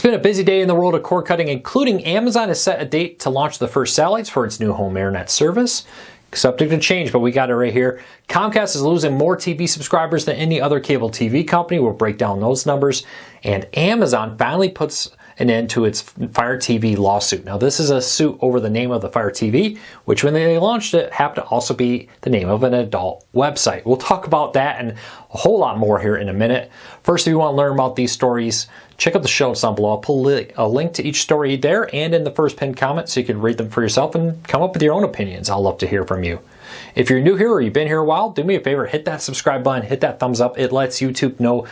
been a busy day in the world of cord cutting, including Amazon has set a date to launch the first satellites for its new home internet service. Subject to change, but we got it right here. Comcast is losing more TV subscribers than any other cable TV company. We'll break down those numbers. And Amazon finally puts an end to its Fire TV lawsuit. Now, this is a suit over the name of the Fire TV, which when they launched it happened to also be the name of an adult website. We'll talk about that and a whole lot more here in a minute. First, if you want to learn about these stories, check out the show notes down below. I'll put a link to each story there and in the first pinned comment so you can read them for yourself and come up with your own opinions. I'll love to hear from you. If you're new here or you've been here a while, do me a favor, hit that subscribe button, hit that thumbs up. It lets YouTube know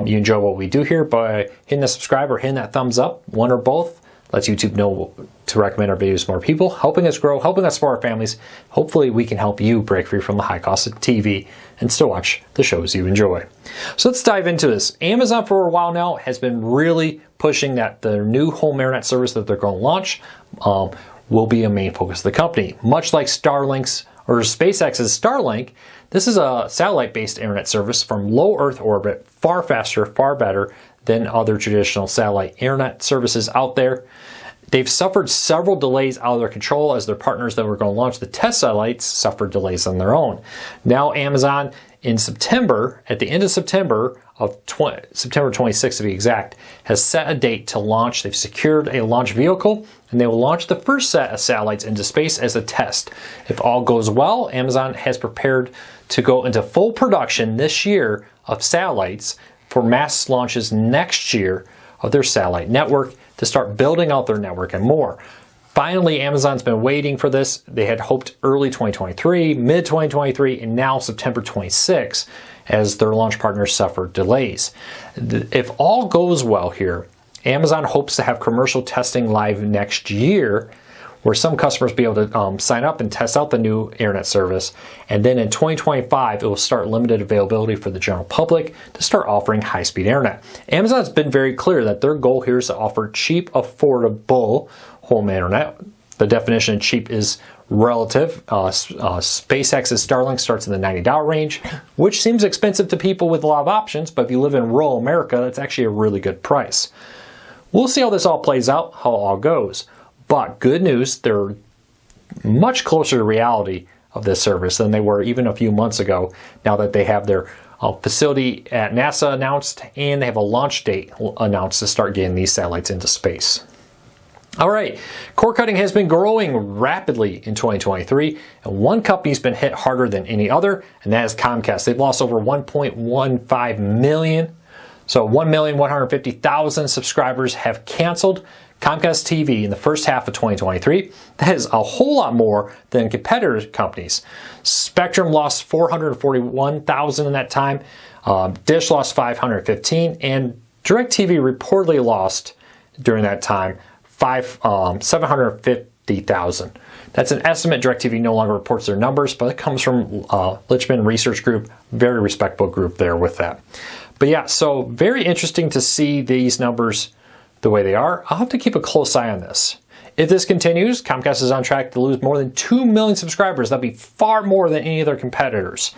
you enjoy what we do here by hitting the subscribe or hitting that thumbs up, one or both. Lets YouTube know to recommend our videos to more people, helping us grow, helping us support our families. Hopefully we can help you break free from the high cost of TV and still watch the shows you enjoy. So let's dive into this. Amazon for a while now has been really pushing that the new home internet service that they're going to launch will be a main focus of the company. Much like Starlink's or SpaceX's Starlink, this is a satellite-based internet service from low Earth orbit, far faster, far better than other traditional satellite internet services out there. They've suffered several delays out of their control as their partners that were going to launch the test satellites suffered delays on their own. Now Amazon in September, at the end of September, September 26th to be exact, has set a date to launch. They've secured a launch vehicle and they will launch the first set of satellites into space as a test. If all goes well, Amazon has prepared to go into full production this year of satellites for mass launches next year of their satellite network to start building out their network and more. Finally, Amazon's been waiting for this. They had hoped early 2023, mid 2023, and now September 26 as their launch partners suffered delays. If all goes well here, Amazon hopes to have commercial testing live next year where some customers will be able to sign up and test out the new internet service. And then in 2025, it will start limited availability for the general public to start offering high-speed internet. Amazon's been very clear that their goal here is to offer cheap, affordable home internet. The definition of cheap is relative. SpaceX's Starlink starts in the $90 range, which seems expensive to people with a lot of options, but if you live in rural America, that's actually a really good price. We'll see how this all plays out, how it all goes. But good news, they're much closer to reality of this service than they were even a few months ago, now that they have their facility at NASA announced and they have a launch date announced to start getting these satellites into space. All right, cord cutting has been growing rapidly in 2023, and one company's been hit harder than any other, and that is Comcast. They've lost over 1.15 million, so 1,150,000 subscribers have canceled Comcast TV in the first half of 2023. That is a whole lot more than competitor companies. Spectrum lost 441,000 in that time, Dish lost 515, and DirecTV reportedly lost during that time 750,000. That's an estimate. DirecTV no longer reports their numbers, but it comes from Litchman Research Group, very respectable group there with that. But yeah, so very interesting to see these numbers the way they are. I'll have to keep a close eye on this. If this continues, Comcast is on track to lose more than 2 million subscribers. That'd be far more than any of their competitors.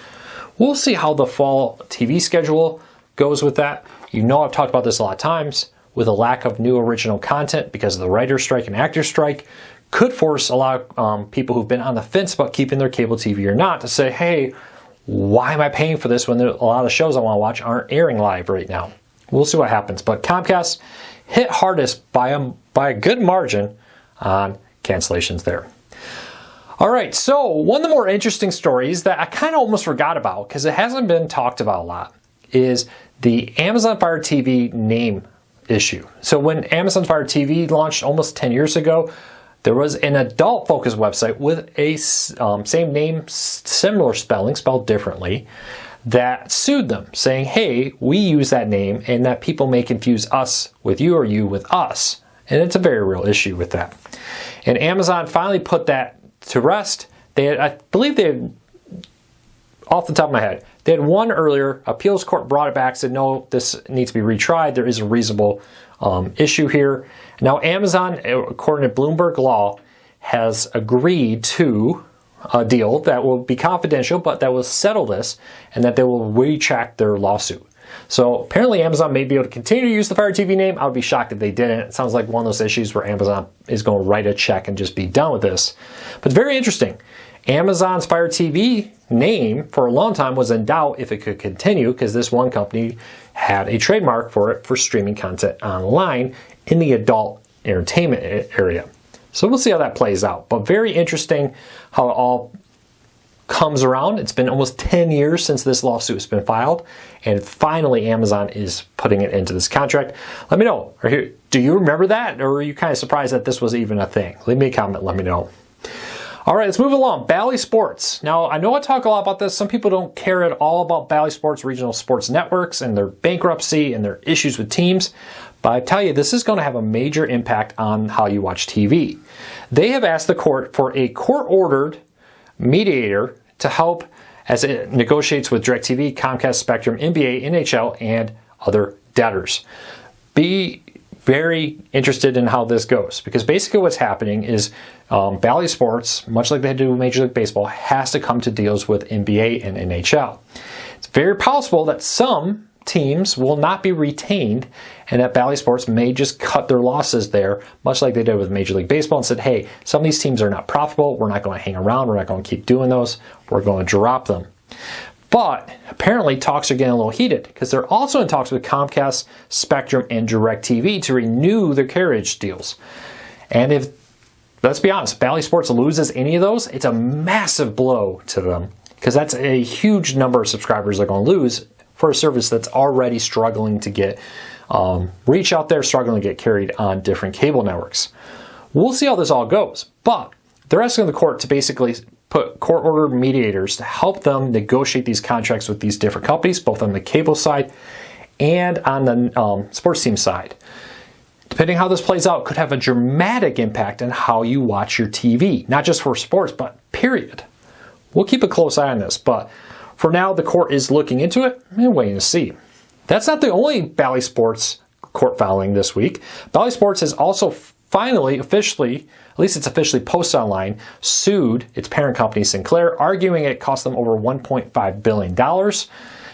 We'll see how the fall TV schedule goes with that. You know I've talked about this a lot of times. With a lack of new original content because of the writer's strike and actor's strike, could force a lot of people who've been on the fence about keeping their cable TV or not to say, hey, why am I paying for this when a lot of the shows I want to watch aren't airing live right now? We'll see what happens. But Comcast hit hardest by a good margin on cancellations there. All right, so one of the more interesting stories that I kind of almost forgot about because it hasn't been talked about a lot is the Amazon Fire TV name issue. So when Amazon Fire TV launched almost 10 years ago, there was an adult-focused website with a same name, similar spelling, spelled differently, that sued them, saying, hey, we use that name and that people may confuse us with you or you with us. And it's a very real issue with that. And Amazon finally put that to rest. I believe they had, off the top of my head, they had one earlier, appeals court brought it back, said no, this needs to be retried, there is a reasonable issue here. Now Amazon, according to Bloomberg Law, has agreed to a deal that will be confidential, but that will settle this, and that they will retract their lawsuit. So apparently Amazon may be able to continue to use the Fire TV name. I would be shocked if they didn't. It sounds like one of those issues where Amazon is going to write a check and just be done with this. But very interesting. Amazon's Fire TV name for a long time was in doubt if it could continue because this one company had a trademark for it for streaming content online in the adult entertainment area. So we'll see how that plays out. But very interesting how it all comes around. It's been almost 10 years since this lawsuit has been filed, and finally Amazon is putting it into this contract. Let me know. Do you remember that, or are you kind of surprised that this was even a thing? Leave me a comment. Let me know. All right, let's move along. Bally Sports. Now, I know I talk a lot about this. Some people don't care at all about Bally Sports, regional sports networks, and their bankruptcy and their issues with teams. But I tell you, this is going to have a major impact on how you watch TV. They have asked the court for a court-ordered mediator to help as it negotiates with DirecTV, Comcast, Spectrum, NBA, NHL, and other debtors. Be very interested in how this goes, because basically what's happening is Bally Sports, much like they do with Major League Baseball, has to come to deals with NBA and NHL. It's very possible that some teams will not be retained and that Bally Sports may just cut their losses there, much like they did with Major League Baseball, and said, hey, some of these teams are not profitable. We're not going to hang around. We're not going to keep doing those. We're going to drop them. But apparently talks are getting a little heated because they're also in talks with Comcast, Spectrum, and DirecTV to renew their carriage deals. And if, let's be honest, Bally Sports loses any of those, it's a massive blow to them because that's a huge number of subscribers they're going to lose for a service that's already struggling to get reach out there, struggling to get carried on different cable networks. We'll see how this all goes, but they're asking the court to basically put court-ordered mediators to help them negotiate these contracts with these different companies, both on the cable side and on the sports team side. Depending how this plays out, could have a dramatic impact on how you watch your TV, not just for sports, but period. We'll keep a close eye on this, but for now, the court is looking into it and waiting to see. That's not the only Bally Sports court filing this week. Bally Sports has also finally, officially, at least it's officially posted online, sued its parent company Sinclair, arguing it cost them over $1.5 billion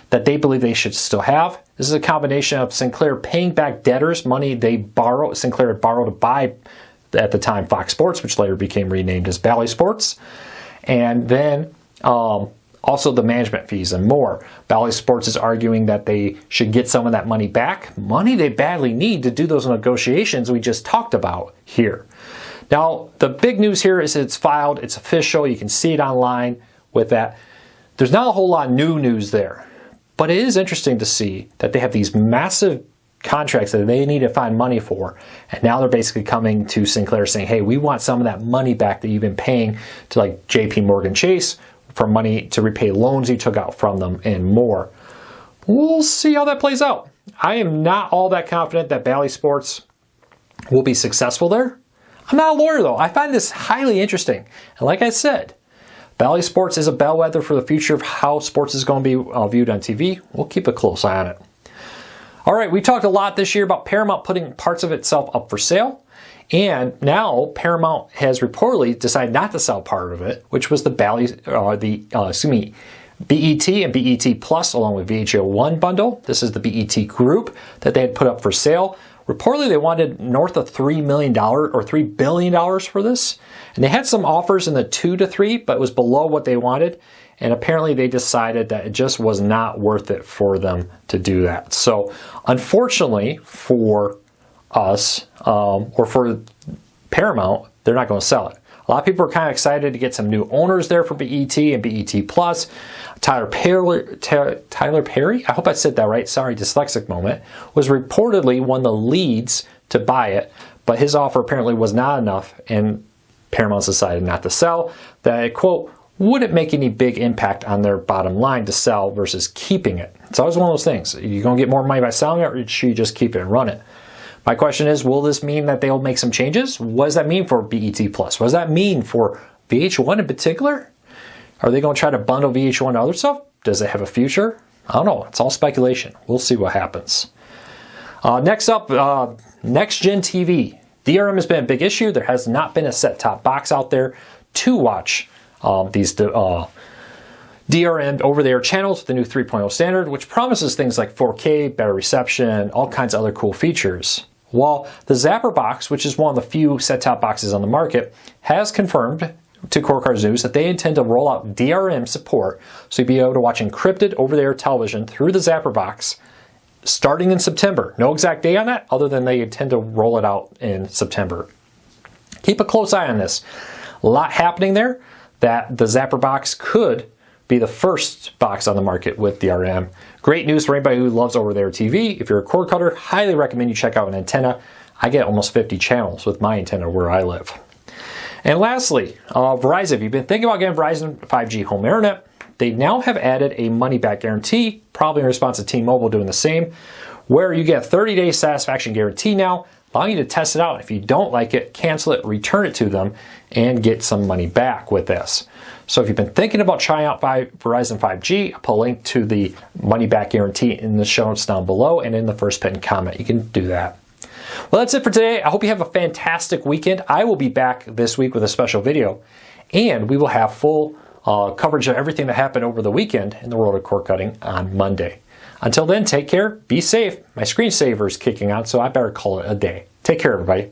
that they believe they should still have. This is a combination of Sinclair paying back debtors money Sinclair had borrowed to buy, at the time, Fox Sports, which later became renamed as Bally Sports, and then also the management fees and more. Bally Sports is arguing that they should get some of that money back, money they badly need to do those negotiations we just talked about here. Now, the big news here is it's filed, it's official, you can see it online with that. There's not a whole lot of new news there, but it is interesting to see that they have these massive contracts that they need to find money for, and now they're basically coming to Sinclair saying, hey, we want some of that money back that you've been paying to like JP Morgan Chase for money to repay loans you took out from them and more. We'll see how that plays out. I am not all that confident that Bally Sports will be successful there. I'm not a lawyer though. I find this highly interesting. And like I said, Bally Sports is a bellwether for the future of how sports is going to be viewed on TV. We'll keep a close eye on it. All right, we talked a lot this year about Paramount putting parts of itself up for sale. And now Paramount has reportedly decided not to sell part of it, which was the BET and BET Plus along with VH1 bundle. This is the BET group that they had put up for sale. Reportedly, they wanted north of $3 million or $3 billion for this. And they had some offers in the 2 to 3, but it was below what they wanted. And apparently they decided that it just was not worth it for them to do that. So unfortunately for us, or for Paramount, they're not going to sell it. A lot of people are kind of excited to get some new owners there for BET and BET Plus. Tyler Perry, I hope I said that right, sorry, dyslexic moment, was reportedly one of the leads to buy it, but his offer apparently was not enough, and Paramount's decided not to sell. That, quote, wouldn't make any big impact on their bottom line to sell versus keeping it. It's always one of those things. You're going to get more money by selling it, or should you just keep it and run it? My question is, will this mean that they'll make some changes? What does that mean for BET Plus? What does that mean for VH1 in particular? Are they going to try to bundle VH1 to other stuff? Does it have a future? I don't know. It's all speculation. We'll see what happens. Next up, Next Gen TV. DRM has been a big issue. There has not been a set-top box out there to watch these DRM over-the-air channels with the new 3.0 standard, which promises things like 4K, better reception, all kinds of other cool features. While the Zapper box, which is one of the few set-top boxes on the market, has confirmed to Core Cars News that they intend to roll out DRM support, so you'll be able to watch encrypted over-the-air television through the Zapper box starting in September. No exact date on that, other than they intend to roll it out in September. Keep a close eye on this. A lot happening there, that the Zapper box could be the first box on the market with DRM. Great news for anybody who loves over-the-air TV. If you're a cord cutter, highly recommend you check out an antenna. I get almost 50 channels with my antenna where I live. And lastly, Verizon. If you've been thinking about getting Verizon 5G home internet, they now have added a money-back guarantee, probably in response to T-Mobile doing the same, where you get a 30-day satisfaction guarantee now, allowing you to test it out. If you don't like it, cancel it, return it to them, and get some money back with this. So if you've been thinking about trying out Verizon 5G, I'll put a link to the money-back guarantee in the show notes down below and in the first pinned comment. You can do that. Well, that's it for today. I hope you have a fantastic weekend. I will be back this week with a special video, and we will have full coverage of everything that happened over the weekend in the world of cord cutting on Monday. Until then, take care, be safe. My screensaver is kicking out, so I better call it a day. Take care, everybody.